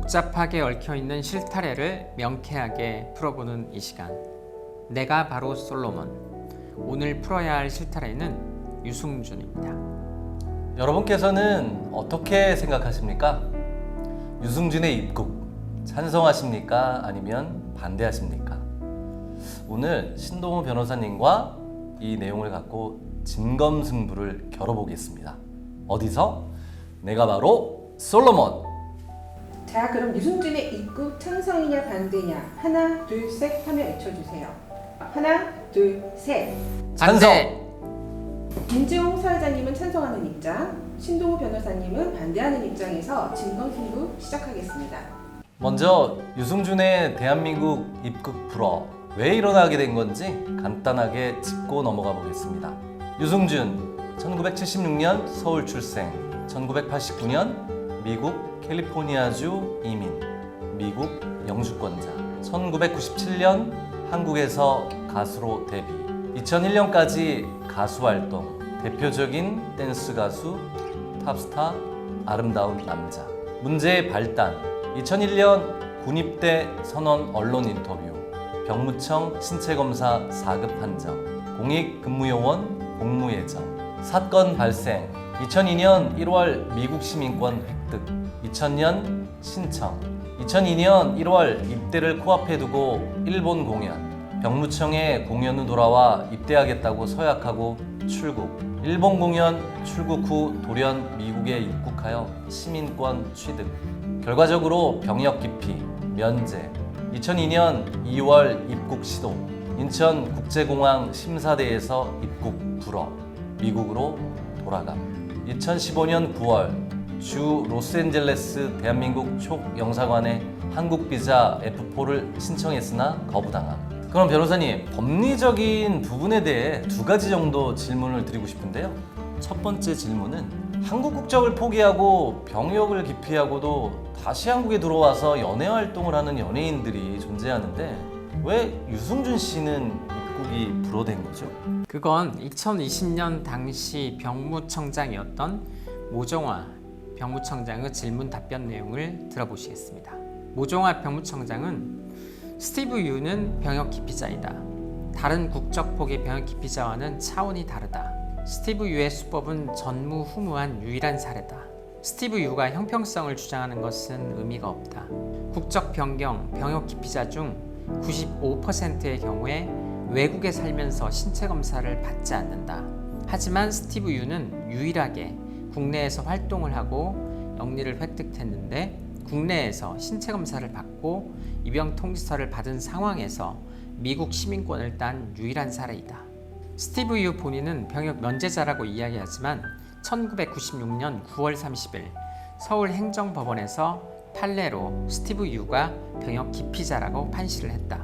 복잡하게 얽혀있는 실타래를 명쾌하게 풀어보는 이 시간. 내가 바로 솔로몬. 오늘 풀어야 할 실타래는 유승준입니다. 여러분께서는 어떻게 생각하십니까? 유승준의 입국 찬성하십니까? 아니면 반대하십니까? 오늘 신동우 변호사님과 이 내용을 갖고 진검승부를 겨뤄보겠습니다. 어디서? 내가 바로 솔로몬! 자, 그럼 유승준의 입국 찬성이냐 반대냐 하나 둘 셋 하면 외쳐주세요. 하나 둘 셋. 찬성! 김재홍 사회자님은 찬성하는 입장, 신동우 변호사님은 반대하는 입장에서 진검승부 시작하겠습니다. 먼저 유승준의 대한민국 입국 불허 왜 일어나게 된 건지 간단하게 짚고 넘어가 보겠습니다. 유승준 1976년 서울 출생, 1989년 미국 캘리포니아주 이민, 미국 영주권자, 1997년 한국에서 가수로 데뷔, 2001년까지 가수 활동, 대표적인 댄스 가수, 탑스타, 아름다운 남자, 문제의 발단, 2001년 군입대 선언 언론 인터뷰, 병무청 신체검사 4급 판정, 공익근무요원 복무예정, 사건 발생, 2002년 1월 미국 시민권 획득, 2000년 신청, 2002년 1월 입대를 코앞에 두고 일본 공연, 병무청에 공연 후 돌아와 입대하겠다고 서약하고 출국, 일본 공연 출국 후 돌연 미국에 입국하여 시민권 취득, 결과적으로 병역 기피, 면제, 2002년 2월 입국 시도, 인천국제공항 심사대에서 입국 불허, 미국으로 돌아감, 2015년 9월 주 로스앤젤레스 대한민국 촉영사관에 한국 비자 F4를 신청했으나 거부당함. 그럼 변호사님, 법리적인 부분에 대해 두 가지 정도 질문을 드리고 싶은데요. 첫 번째 질문은 한국 국적을 포기하고 병역을 기피하고도 다시 한국에 들어와서 연애 활동을 하는 연예인들이 존재하는데 왜 유승준 씨는 입국이 불허된 거죠? 그건 2020년 당시 병무청장이었던 모종화 병무청장의 질문 답변 내용을 들어보시겠습니다. 모종화 병무청장은 스티브 유는 병역 기피자이다. 다른 국적 포기 병역 기피자와는 차원이 다르다. 스티브 유의 수법은 전무후무한 유일한 사례다. 스티브 유가 형평성을 주장하는 것은 의미가 없다. 국적 변경 병역 기피자 중 95%의 경우에 외국에 살면서 신체 검사를 받지 않는다. 하지만 스티브 유는 유일하게 국내에서 활동을 하고 영리를 획득했는데 국내에서 신체 검사를 받고 입영 통지서를 받은 상황에서 미국 시민권을 딴 유일한 사례이다. 스티브 유 본인은 병역 면제자라고 이야기하지만 1996년 9월 30일 서울행정법원에서 판례로 스티브 유가 병역 기피자라고 판시를 했다.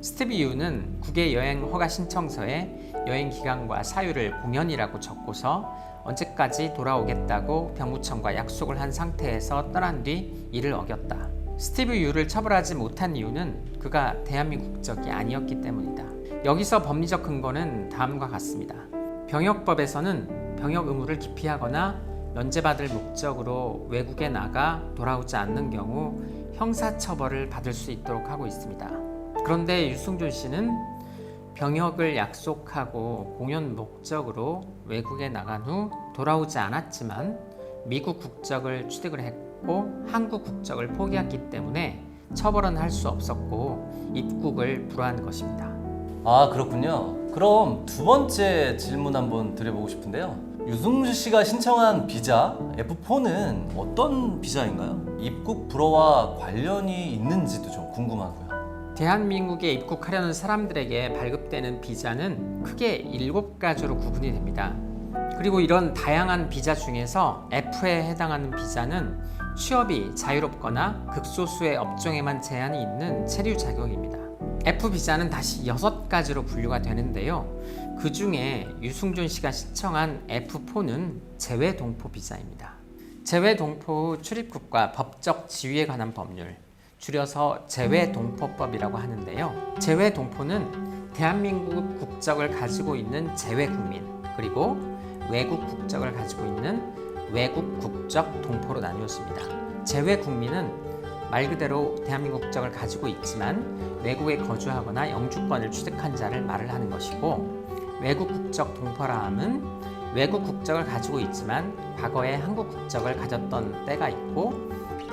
스티브 유는 국외 여행 허가 신청서에 여행 기간과 사유를 공연이라고 적고서 언제까지 돌아오겠다고 병무청과 약속을 한 상태에서 떠난 뒤 이를 어겼다. 스티브 유를 처벌하지 못한 이유는 그가 대한민국 국적이 아니었기 때문이다. 여기서 법리적 근거는 다음과 같습니다. 병역법에서는 병역 의무를 기피하거나 면제받을 목적으로 외국에 나가 돌아오지 않는 경우 형사처벌을 받을 수 있도록 하고 있습니다. 그런데 유승준 씨는 병역을 약속하고 공연 목적으로 외국에 나간 후 돌아오지 않았지만 미국 국적을 취득을 했고 한국 국적을 포기했기 때문에 처벌은 할 수 없었고 입국을 불허한 것입니다. 아, 그렇군요. 그럼 두 번째 질문 한번 드려보고 싶은데요. 유승준 씨가 신청한 비자 F4는 어떤 비자인가요? 입국 불허와 관련이 있는지도 좀 궁금하고요. 대한민국에 입국하려는 사람들에게 발급되는 비자는 크게 7가지로 구분이 됩니다. 그리고 이런 다양한 비자 중에서 F에 해당하는 비자는 취업이 자유롭거나 극소수의 업종에만 제한이 있는 체류 자격입니다. F 비자는 다시 6가지로 분류가 되는데요. 그 중에 유승준 씨가 신청한 F4는 재외동포 비자입니다. 재외동포 후 출입국과 법적 지위에 관한 법률, 줄여서 재외동포법이라고 하는데요. 재외동포는 대한민국 국적을 가지고 있는 재외국민, 그리고 외국 국적을 가지고 있는 외국 국적 동포로 나뉘었습니다. 재외국민은 말 그대로 대한민국 국적을 가지고 있지만 외국에 거주하거나 영주권을 취득한 자를 말을 하는 것이고, 외국 국적 동포라 함은 외국 국적을 가지고 있지만 과거에 한국 국적을 가졌던 때가 있고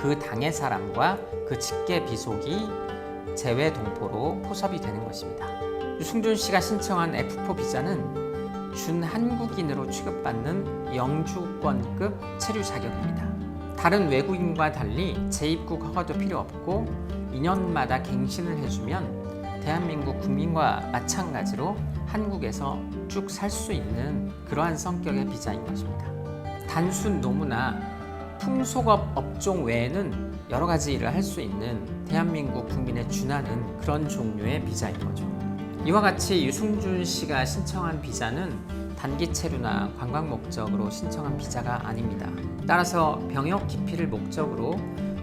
그 당의 사람과 그 직계 비속이 재외 동포로 포섭이 되는 것입니다. 유승준 씨가 신청한 F4 비자는 준한국인으로 취급받는 영주권급 체류 자격입니다. 다른 외국인과 달리 재입국 허가도 필요 없고 2년마다 갱신을 해주면 대한민국 국민과 마찬가지로 한국에서 쭉 살 수 있는 그러한 성격의 비자인 것입니다. 단순 노무나 풍속업 업종 외에는 여러 가지 일을 할 수 있는 대한민국 국민에 준하는 그런 종류의 비자인 거죠. 이와 같이 유승준 씨가 신청한 비자는 단기 체류나 관광 목적으로 신청한 비자가 아닙니다. 따라서 병역 기피를 목적으로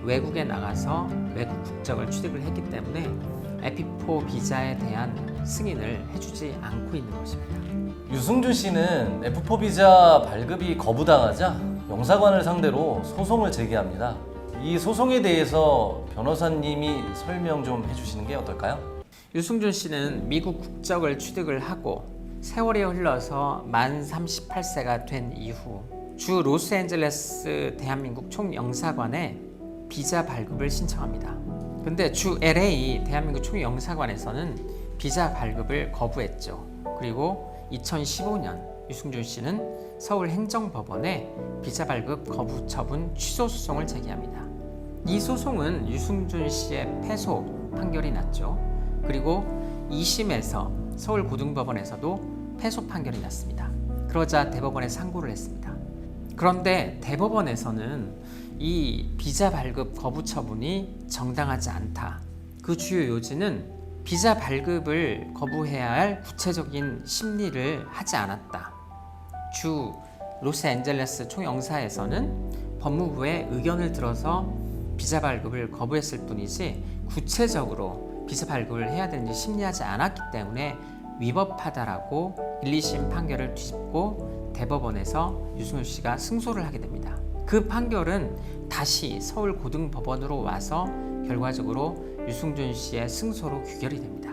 외국에 나가서 외국 국적을 취득을 했기 때문에 F4 비자에 대한 승인을 해주지 않고 있는 것입니다. 유승준 씨는 F4 비자 발급이 거부당하자 영사관을 상대로 소송을 제기합니다. 이 소송에 대해서 변호사님이 설명 좀 해주시는 게 어떨까요? 유승준 씨는 미국 국적을 취득을 하고 세월이 흘러서 만 38세가 된 이후 주 로스앤젤레스 대한민국 총영사관에 비자 발급을 신청합니다. 근데 주 LA 대한민국 총영사관에서는 비자 발급을 거부했죠. 그리고 2015년 유승준 씨는 서울행정법원에 비자 발급 거부 처분 취소 소송을 제기합니다. 이 소송은 유승준 씨의 패소 판결이 났죠. 그리고 2심에서 서울고등법원에서도 패소 판결이 났습니다. 그러자 대법원에 상고를 했습니다. 그런데 대법원에서는 이 비자 발급 거부 처분이 정당하지 않다. 그 주요 요지는 비자 발급을 거부해야 할 구체적인 심리를 하지 않았다. 주 로스앤젤레스 총영사에서는 법무부의 의견을 들어서 비자 발급을 거부했을 뿐이지 구체적으로 비자 발급을 해야 되는지 심리하지 않았기 때문에 위법하다라고 1, 2심 판결을 뒤집고 대법원에서 유승준 씨가 승소를 하게 됩니다. 그 판결은 다시 서울고등법원으로 와서 결과적으로 유승준 씨의 승소로 규결이 됩니다.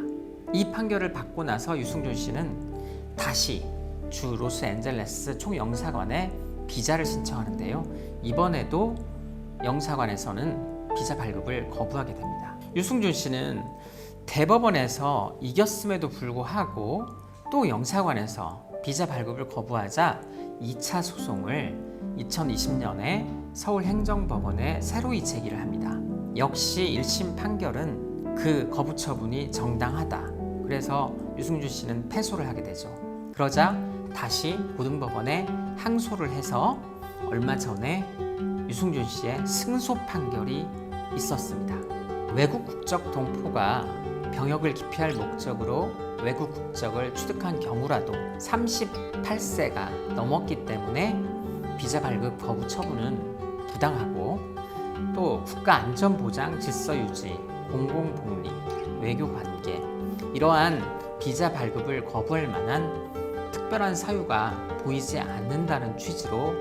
이 판결을 받고 나서 유승준 씨는 다시 주 로스앤젤레스 총영사관에 비자를 신청하는데요. 이번에도 영사관에서는 비자 발급을 거부하게 됩니다. 유승준 씨는 대법원에서 이겼음에도 불구하고 또 영사관에서 비자 발급을 거부하자 2차 소송을 2020년에 서울행정법원에 새로이 제기를 합니다. 역시 1심 판결은 그 거부 처분이 정당하다. 그래서 유승준 씨는 패소를 하게 되죠. 그러자 다시 고등법원에 항소를 해서 얼마 전에 유승준 씨의 승소 판결이 있었습니다. 외국 국적 동포가 병역을 기피할 목적으로 외국 국적을 취득한 경우라도 38세가 넘었기 때문에 비자 발급 거부 처분은 부당하고, 또 국가안전보장, 질서유지, 공공복리, 외교관계 이러한 비자 발급을 거부할 만한 특별한 사유가 보이지 않는다는 취지로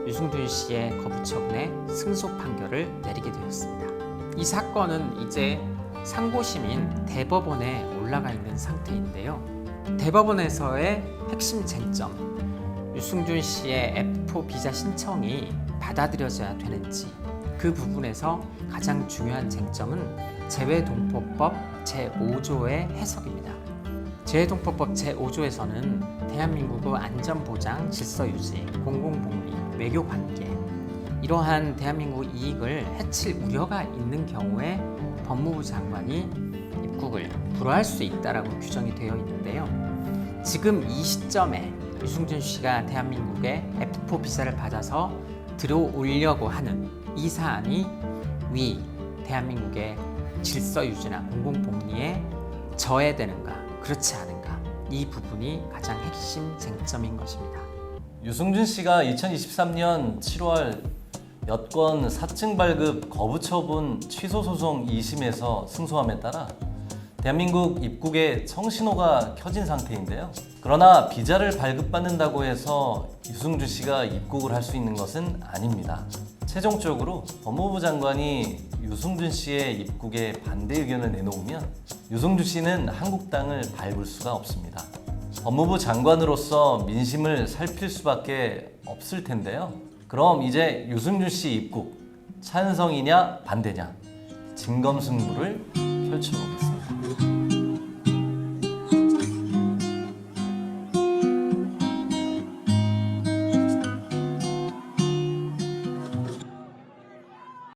유승준 씨의 거부 처분에 승소 판결을 내리게 되었습니다. 이 사건은 이제 상고심인 대법원에 올라가 있는 상태인데요. 대법원에서의 핵심 쟁점, 유승준 씨의 F4 비자 신청이 받아들여져야 되는지, 그 부분에서 가장 중요한 쟁점은 재외동포법 제5조의 해석입니다. 재외동포법 제5조에서는 대한민국의 안전보장, 질서유지, 공공복리, 외교관계 이러한 대한민국 이익을 해칠 우려가 있는 경우에 법무부 장관이 입국을 불허할 수 있다라고 규정이 되어 있는데요. 지금 이 시점에 유승준 씨가 대한민국에 F4 비자를 받아서 들어오려고 하는 이 사안이 위 대한민국의 질서 유지나 공공복리에 저해되는가 그렇지 않은가, 이 부분이 가장 핵심 쟁점인 것입니다. 유승준 씨가 2023년 7월 여권 사증 발급 거부 처분 취소 소송 2심에서 승소함에 따라 대한민국 입국에 청신호가 켜진 상태인데요. 그러나 비자를 발급받는다고 해서 유승준 씨가 입국을 할 수 있는 것은 아닙니다. 최종적으로 법무부 장관이 유승준 씨의 입국에 반대 의견을 내놓으면 유승준 씨는 한국당을 밟을 수가 없습니다. 법무부 장관으로서 민심을 살필 수밖에 없을 텐데요. 그럼 이제 유승준 씨 입국 찬성이냐 반대냐 진검승부를 펼쳐보겠습니다.